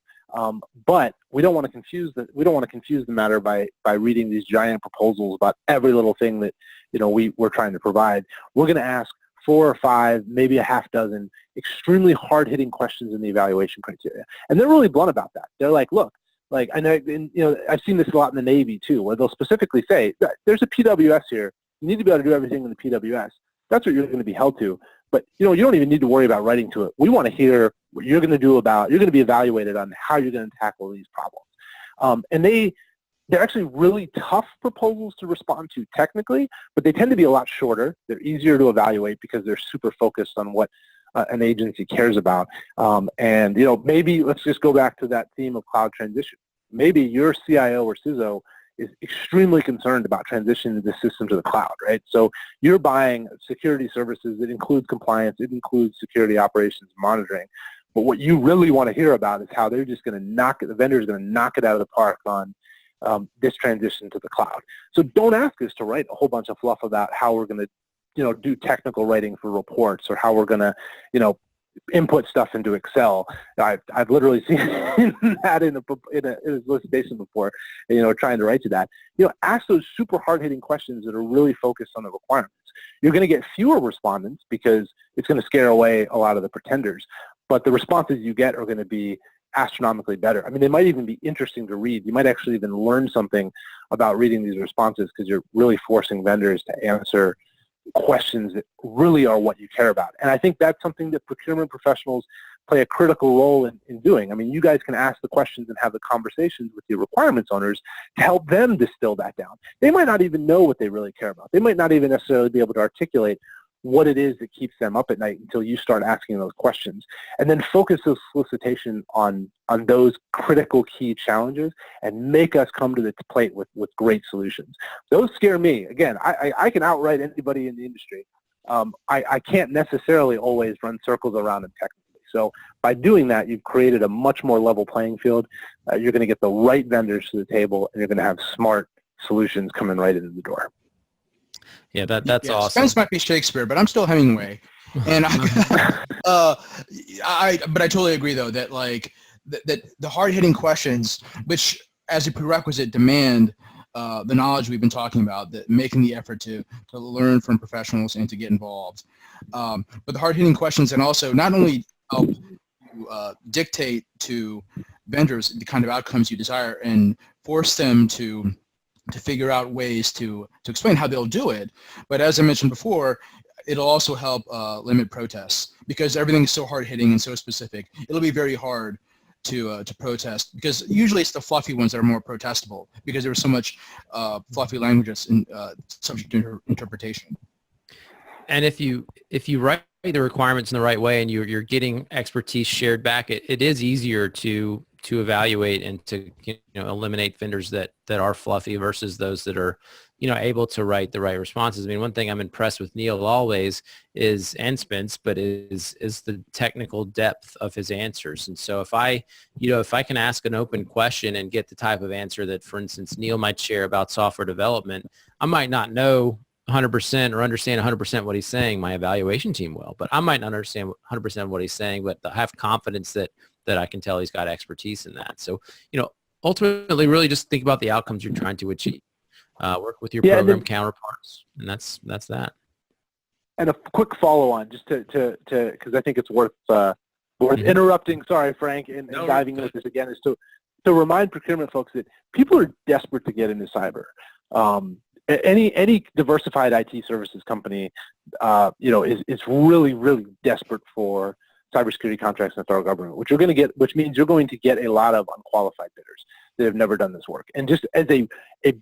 But we don't want to confuse the matter by reading these giant proposals about every little thing that we're trying to provide. We're going to ask 4 or 5, maybe a half dozen extremely hard-hitting questions in the evaluation criteria, and they're really blunt about that. They're like, look, I know, I've seen this a lot in the Navy too, where they'll specifically say, there's a PWS here. You need to be able to do everything in the PWS. That's what you're going to be held to. But you don't even need to worry about writing to it. We want to hear what you're going to do about. You're going to be evaluated on how you're going to tackle these problems. And they're actually really tough proposals to respond to technically, but they tend to be a lot shorter. They're easier to evaluate because they're super focused on what an agency cares about. And maybe let's just go back to that theme of cloud transition. Maybe your CIO or CISO is extremely concerned about transitioning the system to the cloud, right? So you're buying security services that include compliance, it includes security operations monitoring. But what you really want to hear about is how they're just going to the vendor is going to knock it out of the park on this transition to the cloud. So don't ask us to write a whole bunch of fluff about how we're going to, do technical writing for reports, or how we're going to, input stuff into Excel. I've literally seen that in a solicitation before, trying to write to that. Ask those super hard-hitting questions that are really focused on the requirements. You're going to get fewer respondents because it's going to scare away a lot of the pretenders, but the responses you get are going to be astronomically better. I mean, they might even be interesting to read. You might actually even learn something about reading these responses because you're really forcing vendors to answer questions that really are what you care about. And I think that's something that procurement professionals play a critical role in doing. I mean, you guys can ask the questions and have the conversations with your requirements owners to help them distill that down. They might not even know what they really care about. They might not even necessarily be able to articulate what it is that keeps them up at night until you start asking those questions. And then focus the solicitation on those critical key challenges and make us come to the plate with great solutions. Those scare me. Again, I can outright anybody in the industry. I can't necessarily always run circles around them technically. So by doing that, you've created a much more level playing field. You're going to get the right vendors to the table, and you're going to have smart solutions coming right into the door. Yeah, that's awesome. Spence might be Shakespeare, but I'm still Hemingway. And but I totally agree though that that the hard-hitting questions, which as a prerequisite demand the knowledge we've been talking about, that making the effort to learn from professionals and to get involved. But the hard-hitting questions and also not only help dictate to vendors the kind of outcomes you desire and force them to figure out ways to explain how they'll do it. But as I mentioned before, it'll also help limit protests because everything is so hard-hitting and so specific. It'll be very hard to protest because usually it's the fluffy ones that are more protestable because there's so much fluffy language that's subject to interpretation. And if you write the requirements in the right way and you're getting expertise shared back, it is easier to evaluate and to eliminate vendors that are fluffy versus those that are able to write the right responses. I mean, one thing I'm impressed with Neil always is, and Spence, but is the technical depth of his answers. And so if I can ask an open question and get the type of answer that, for instance, Neil might share about software development, I might not know 100% or understand 100% what he's saying. My evaluation team will, but I might not understand 100% what he's saying, but I have confidence that I can tell he's got expertise in that. So, ultimately really just think about the outcomes you're trying to achieve. Work with your program counterparts, and that's that. And a quick follow-on, just to because I think it's worth interrupting. Sorry, Frank, and diving into this again, is to remind procurement folks that people are desperate to get into cyber. Any diversified IT services company, is really, really desperate for cybersecurity contracts in the federal government, which means you're going to get a lot of unqualified bidders that have never done this work. And just as a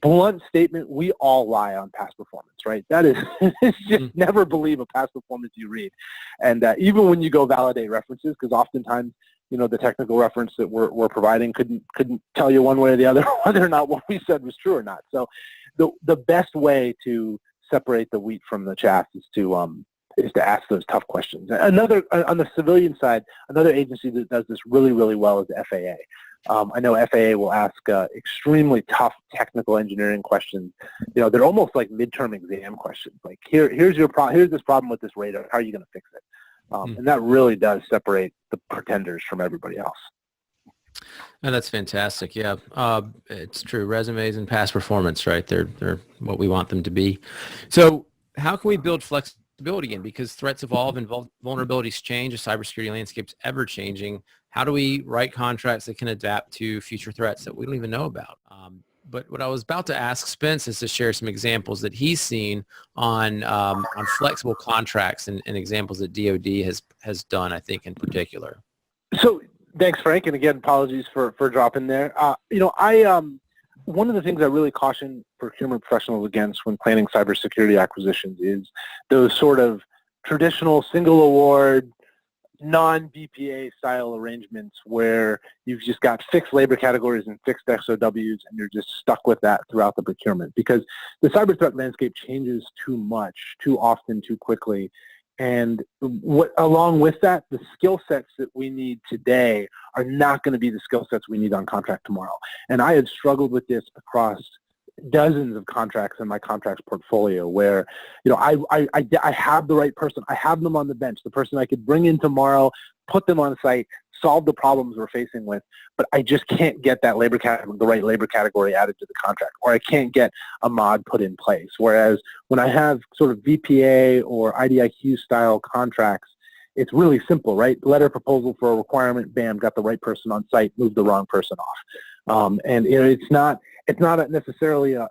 blunt statement, we all lie on past performance, right? That is, just never believe a past performance you read. And even when you go validate references, because oftentimes, the technical reference that we're providing couldn't tell you one way or the other whether or not what we said was true or not. So the best way to separate the wheat from the chaff is to ask those tough questions. On the civilian side, another agency that does this really, really well is the FAA. I know FAA will ask extremely tough technical engineering questions. They're almost like midterm exam questions. Like here's this problem with this radar. How are you going to fix it? And that really does separate the pretenders from everybody else. And that's fantastic. Yeah, it's true. Resumes and past performance, right? They're what we want them to be. So how can we build flexibility in? Because threats evolve and vulnerabilities change. The cybersecurity landscape's ever changing. How do we write contracts that can adapt to future threats that we don't even know about? But what I was about to ask Spence is to share some examples that he's seen on flexible contracts and examples that DoD has done, I think, in particular. So thanks, Frank, and again, apologies for dropping there. One of the things I really caution procurement professionals against when planning cybersecurity acquisitions is those sort of traditional single award, non-BPA style arrangements where you've just got fixed labor categories and fixed SOWs and you're just stuck with that throughout the procurement because the cyber threat landscape changes too much, too often, too quickly. And along with that, the skill sets that we need today are not going to be the skill sets we need on contract tomorrow. And I had struggled with this across dozens of contracts in my contracts portfolio where, I have the right person. I have them on the bench, the person I could bring in tomorrow, put them on site, solve the problems we're facing with, but I just can't get that the right labor category added to the contract, or I can't get a mod put in place. Whereas when I have sort of VPA or IDIQ style contracts, it's really simple, right? Letter proposal for a requirement, bam, got the right person on site, moved the wrong person off. And it's not necessarily a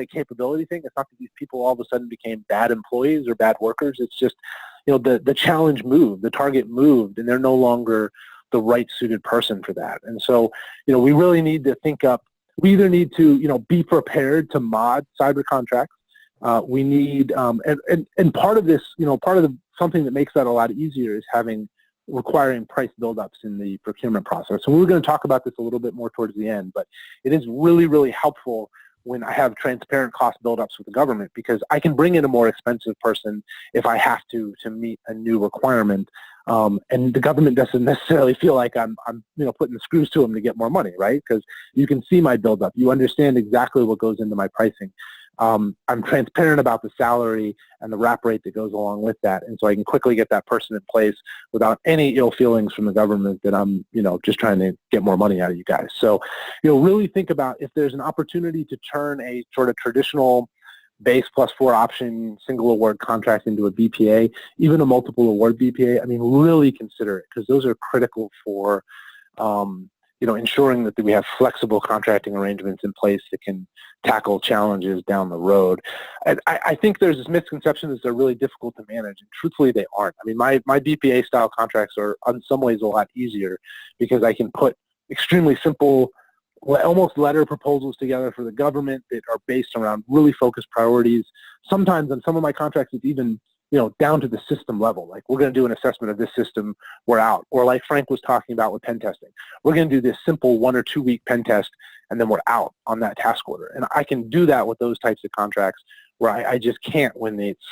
capability thing. It's not that these people all of a sudden became bad employees or bad workers. It's just, the challenge moved, the target moved, and they're no longer the right suited person for that. And so, we really need to think up. We either need to, be prepared to mod cyber contracts. We need, and part of this, something that makes that a lot easier is requiring price buildups in the procurement process. So we're going to talk about this a little bit more towards the end, but it is really, really helpful when I have transparent cost buildups with the government, because I can bring in a more expensive person if I have to meet a new requirement. And the government doesn't necessarily feel like I'm putting the screws to them to get more money, right? Because you can see my buildup. You understand exactly what goes into my pricing. I'm transparent about the salary and the wrap rate that goes along with that, and so I can quickly get that person in place without any ill feelings from the government that I'm, just trying to get more money out of you guys. So, really think about if there's an opportunity to turn a sort of traditional base plus 4 option single award contract into a BPA, even a multiple award BPA. I mean, really consider it, because those are critical for ensuring that we have flexible contracting arrangements in place that can tackle challenges down the road. And I think there's this misconception that they're really difficult to manage, and truthfully they aren't. I mean, my BPA style contracts are in some ways a lot easier, because I can put extremely simple, almost letter proposals together for the government that are based around really focused priorities. Sometimes on some of my contracts, it's even down to the system level. Like, we're going to do an assessment of this system, we're out. Or like Frank was talking about with pen testing, we're going to do this simple 1 or 2 week pen test, and then we're out on that task order. And I can do that with those types of contracts, where I just can't when it's,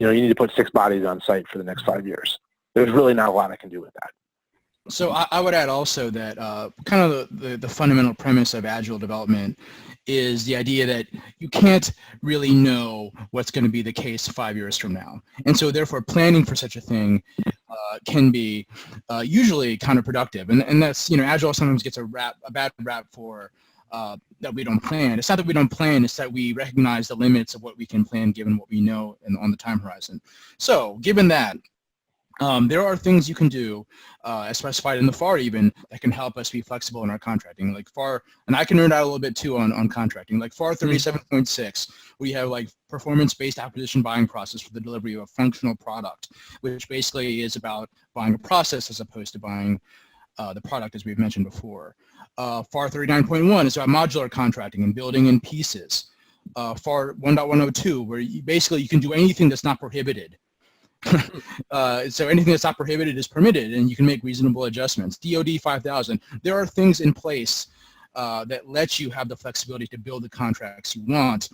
you need to put 6 bodies on site for the next 5 years. There's really not a lot I can do with that. So I would add also that kind of the fundamental premise of agile development is the idea that you can't really know what's going to be the case 5 years from now. And so therefore planning for such a thing can be usually counterproductive. And that's, agile sometimes gets a bad rap for that we don't plan. It's not that we don't plan, it's that we recognize the limits of what we can plan given what we know on the time horizon. So given that, there are things you can do, as specified in the FAR even, that can help us be flexible in our contracting. Like FAR, and I can nerd out a little bit too on contracting, like FAR 37.6, we have like performance-based opposition buying process for the delivery of a functional product, which basically is about buying a process as opposed to buying the product, as we've mentioned before. FAR 39.1 is about modular contracting and building in pieces. FAR 1.102, where you can do anything that's not prohibited. So anything that's not prohibited is permitted, and you can make reasonable adjustments. DoD 5000, there are things in place that let you have the flexibility to build the contracts you want.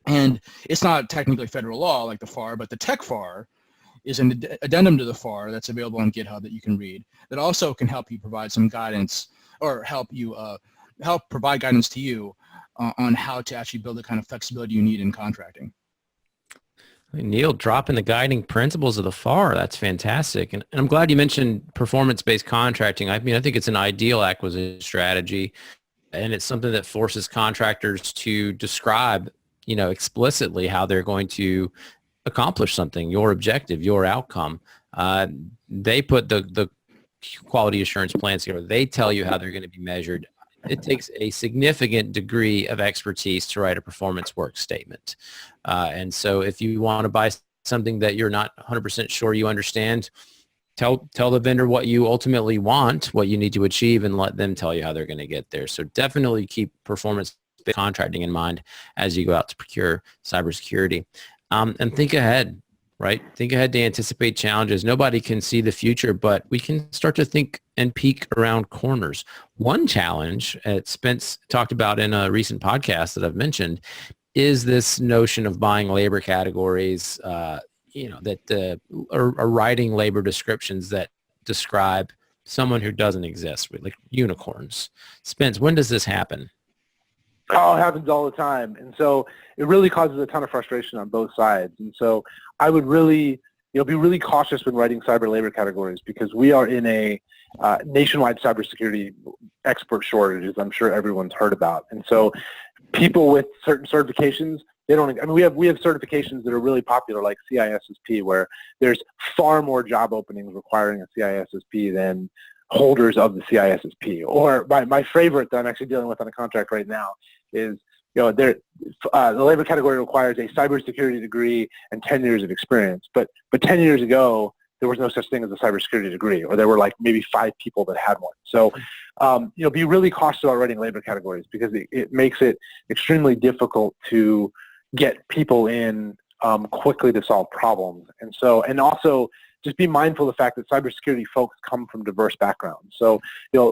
And it's not technically federal law like the FAR, but the Tech FAR is an addendum to the FAR that's available on GitHub that you can read, that also can help you provide some guidance, or help provide guidance to you on how to actually build the kind of flexibility you need in contracting. Neil, dropping the guiding principles of the FAR. That's fantastic. And I'm glad you mentioned performance-based contracting. I mean, I think it's an ideal acquisition strategy, and it's something that forces contractors to describe, explicitly how they're going to accomplish something, your objective, your outcome. They put the quality assurance plans together. They tell you how they're going to be measured. It takes a significant degree of expertise to write a performance work statement. And so if you want to buy something that you're not 100% sure you understand, tell the vendor what you ultimately want, what you need to achieve, and let them tell you how they're going to get there. So definitely keep performance contracting in mind as you go out to procure cybersecurity. And think ahead. Right? Think ahead to anticipate challenges. Nobody can see the future, but we can start to think and peek around corners. One challenge Spence talked about in a recent podcast that I've mentioned is this notion of buying labor categories, that are writing labor descriptions that describe someone who doesn't exist, like unicorns. Spence, when does this happen? Oh, it happens all the time. And so it really causes a ton of frustration on both sides. And so I would really, be really cautious when writing cyber labor categories, because we are in a nationwide cybersecurity expert shortage, as I'm sure everyone's heard about. And so people with certain certifications, we have certifications that are really popular, like CISSP, where there's far more job openings requiring a CISSP than holders of the CISSP. Or my favorite that I'm actually dealing with on a contract right now is, the labor category requires a cybersecurity degree and 10 years of experience. But 10 years ago, there was no such thing as a cybersecurity degree, or there were like maybe 5 people that had one. So, be really cautious about writing labor categories, because it makes it extremely difficult to get people in quickly to solve problems. And also just be mindful of the fact that cybersecurity folks come from diverse backgrounds. So,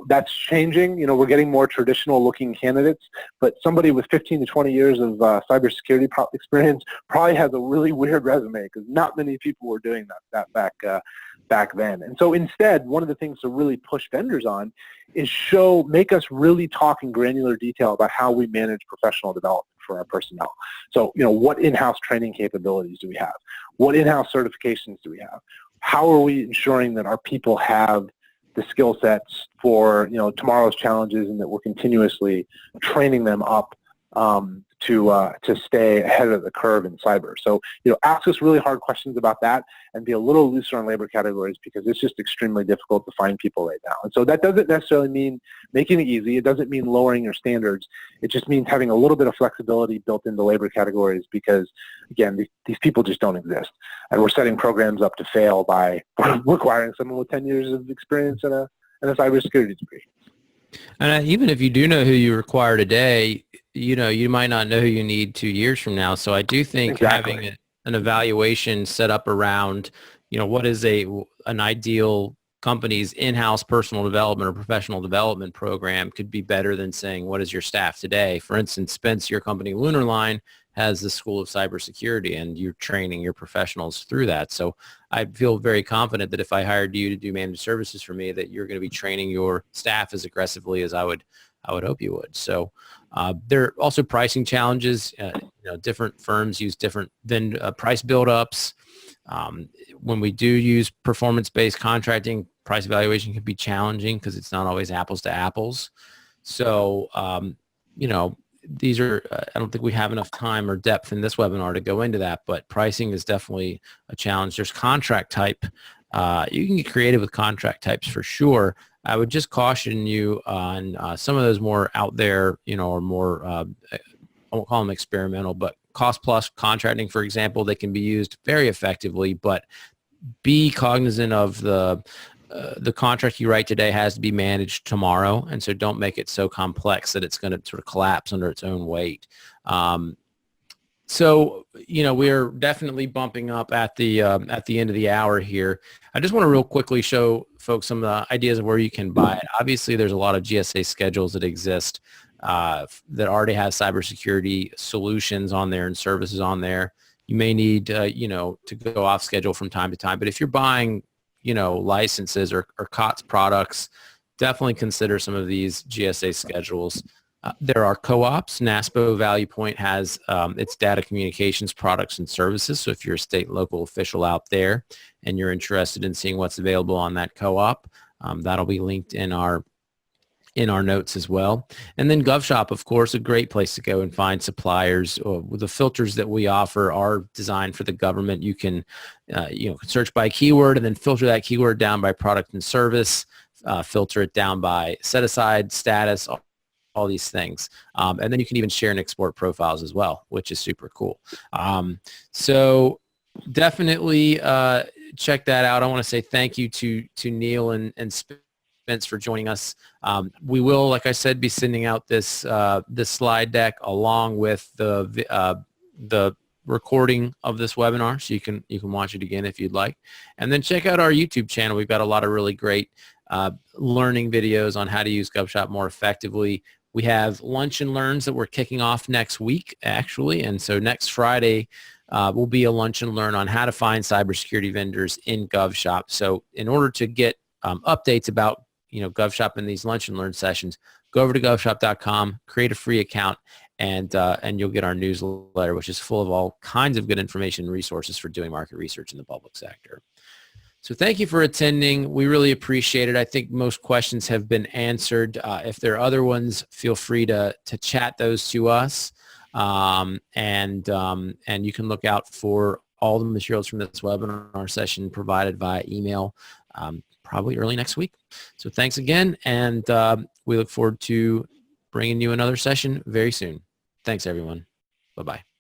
that's changing. We're getting more traditional looking candidates, but somebody with 15 to 20 years of cybersecurity experience probably has a really weird resume, because not many people were doing that back then. And so instead, one of the things to really push vendors on is make us really talk in granular detail about how we manage professional development for our personnel. So, what in-house training capabilities do we have? What in-house certifications do we have? How are we ensuring that our people have the skill sets for, tomorrow's challenges, and that we're continuously training them up to stay ahead of the curve in cyber? So, ask us really hard questions about that, and be a little looser on labor categories, because it's just extremely difficult to find people right now. And so that doesn't necessarily mean making it easy. It doesn't mean lowering your standards. It just means having a little bit of flexibility built into labor categories, because, again, these people just don't exist. And we're setting programs up to fail by requiring someone with 10 years of experience and a cybersecurity degree. And even if you do know who you require today, you might not know who you need 2 years from now. So I do think having an evaluation set up around, what is an ideal company's in-house personal development or professional development program could be better than saying, what is your staff today? For instance, Spence, your company Lunarline has the School of Cybersecurity, and you're training your professionals through that. So I feel very confident that if I hired you to do managed services for me, that you're going to be training your staff as aggressively as I would hope you would. So there are also pricing challenges. Different firms use different price buildups. When we do use performance-based contracting, price evaluation can be challenging because it's not always apples to apples. So, these are, I don't think we have enough time or depth in this webinar to go into that, but pricing is definitely a challenge. There's contract type. You can get creative with contract types for sure. I would just caution you on some of those more out there, or more, I won't call them experimental, but cost plus contracting, for example, they can be used very effectively, but be cognizant of the contract you write today has to be managed tomorrow. And so don't make it so complex that it's going to sort of collapse under its own weight. So, we're definitely bumping up at the end of the hour here. I just want to real quickly show folks some of the ideas of where you can buy it. Obviously, there's a lot of GSA schedules that exist that already have cybersecurity solutions on there and services on there. You may need, to go off schedule from time to time. But if you're buying, licenses or COTS products, definitely consider some of these GSA schedules. There are co-ops. NASPO Value Point has its data communications products and services. So if you're a state and local official out there and you're interested in seeing what's available on that co-op, that'll be linked in our notes as well. And then GovShop, of course, a great place to go and find suppliers. The filters that we offer are designed for the government. You can, search by keyword and then filter that keyword down by product and service, filter it down by set aside, status, all these things. And then you can even share and export profiles as well, which is super cool. So definitely check that out. I want to say thank you to Neil and Spence for joining us. We will, like I said, be sending out this slide deck along with the recording of this webinar, so you can watch it again if you'd like. And then check out our YouTube channel. We've got a lot of really great learning videos on how to use GovShop more effectively. We have lunch and learns that we're kicking off next week, actually. And so next Friday will be a lunch and learn on how to find cybersecurity vendors in GovShop. So in order to get updates about GovShop and these lunch and learn sessions, go over to govshop.com, create a free account, and you'll get our newsletter, which is full of all kinds of good information and resources for doing market research in the public sector. So thank you for attending. We really appreciate it. I think most questions have been answered. If there are other ones, feel free to chat those to us. And you can look out for all the materials from this webinar session provided via email probably early next week. So thanks again, and we look forward to bringing you another session very soon. Thanks, everyone. Bye-bye.